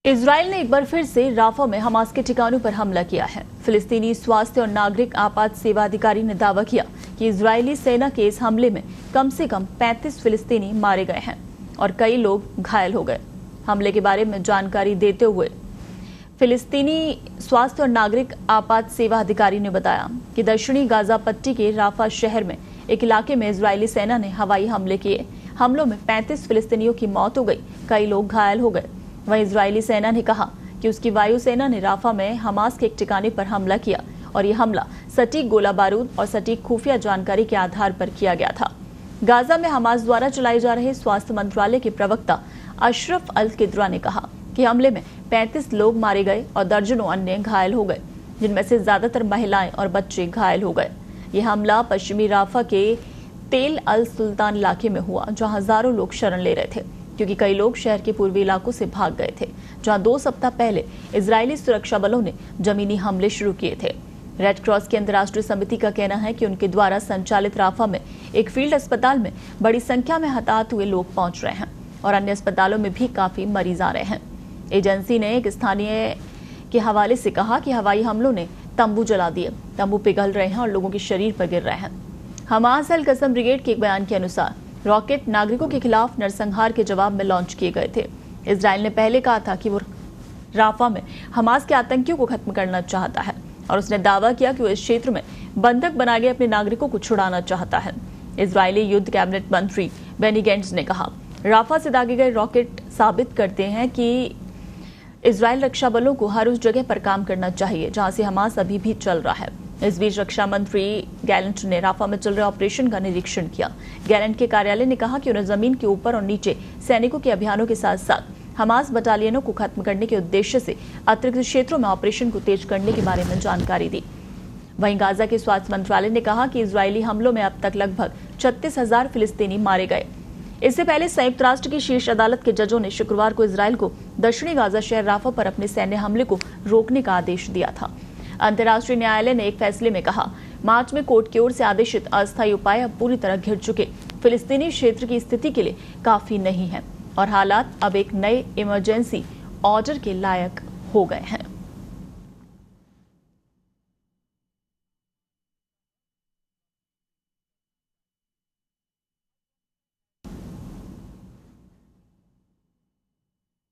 Israel ने एक बार फिर से राफा में हमास के ठिकानों पर हमला किया है। फिलिस्तीनी स्वास्थ्य और नागरिक आपात सेवा अधिकारी ने दावा किया कि इजरायली सेना के इस हमले में कम से कम 35 फिलिस्तीनी मारे गए हैं और कई लोग घायल हो गए। हमले के बारे में जानकारी देते हुए फिलिस्तीनी स्वास्थ्य और नागरिक आपात सेवा अधिकारी ने बताया कि दक्षिणी गाजा पट्टी के राफा शहर में एक इलाके में इजरायली सेना ने हवाई हमले किए। हमलों में 35 फिलिस्तीनियों की मौत हो गई, कई लोग घायल हो गए। वहीं इजरायली सेना ने कहा कि उसकी वायुसेना ने राफा में हमास के एक ठिकाने पर हमला किया और यह हमला सटीक गोला बारूद और सटीक खुफिया जानकारी के आधार पर किया गया था। गाजा में हमास द्वारा चलाए जा रहे स्वास्थ्य मंत्रालय के प्रवक्ता अशरफ अल किद्रा ने कहा कि हमले में 35 लोग मारे गए और दर्जनों अन्य घायल हो गए, जिनमें से ज्यादातर महिलाएं और बच्चे घायल हो गए। यह हमला पश्चिमी राफा के तेल अल सुल्तान इलाके में हुआ, जहां हजारों लोग शरण ले रहे थे क्योंकि कई लोग शहर के पूर्वी इलाकों से भाग गए थे, जहां 2 सप्ताह पहले इजरायली सुरक्षा बलों ने जमीनी हमले शुरू किए थे। रेड क्रॉस की अंतर्राष्ट्रीय समिति का कहना है कि उनके द्वारा संचालित राफा में एक फील्ड अस्पताल में बड़ी संख्या में हताहत हुए लोग पहुंच रहे हैं और अन्य अस्पतालों में भी काफी मरीज आ रहे हैं। एजेंसी ने एक स्थानीय के हवाले से कहा कि हवाई हमलों ने तंबू जला दिए, तंबू पिघल रहे हैं और लोगों के शरीर पर गिर रहे हैं। हमास अल कसम ब्रिगेड के एक बयान के अनुसार रॉकेट नागरिकों के खिलाफ नरसंहार के जवाब में लॉन्च किए गए थे। इजराइल ने पहले कहा था कि वो राफा में हमास के आतंकियों को खत्म करना चाहता है और उसने दावा किया कि वो इस क्षेत्र में बंधक बना गए अपने नागरिकों को छुड़ाना चाहता है। इजरायली युद्ध कैबिनेट मंत्री बेनी गेंट्स ने कहा, राफा से दागे गए रॉकेट साबित करते हैं कि इजरायल रक्षा बलों को हर उस जगह पर काम करना चाहिए जहां से हमास अभी भी चल रहा है। इस बीच रक्षा मंत्री गैलेंट ने राफा में चल रहे ऑपरेशन का निरीक्षण किया। गैलेंट के कार्यालय ने कहा कि उन्हें जमीन के ऊपर और नीचे सैनिकों के अभियानों के साथ साथ हमास बटालियनों को खत्म करने के उद्देश्य से अतिरिक्त क्षेत्रों में ऑपरेशन को तेज करने के बारे में जानकारी दी। वहीं गाजा के स्वास्थ्य मंत्रालय ने कहा कि इजरायली हमलों में अब तक लगभग 36,000 फिलिस्तीनी मारे गए। इससे पहले संयुक्त राष्ट्र की शीर्ष अदालत के जजों ने शुक्रवार को इजरायल को दक्षिणी गाजा शहर राफा पर अपने सैन्य हमले को रोकने का आदेश दिया था। अंतर्राष्ट्रीय न्यायालय ने एक फैसले में कहा, मार्च में कोर्ट की ओर से आदेशित अस्थायी उपाय अब पूरी तरह घिर चुके फिलिस्तीनी क्षेत्र की स्थिति के लिए काफी नहीं है और हालात अब एक नए इमरजेंसी ऑर्डर के लायक हो गए हैं।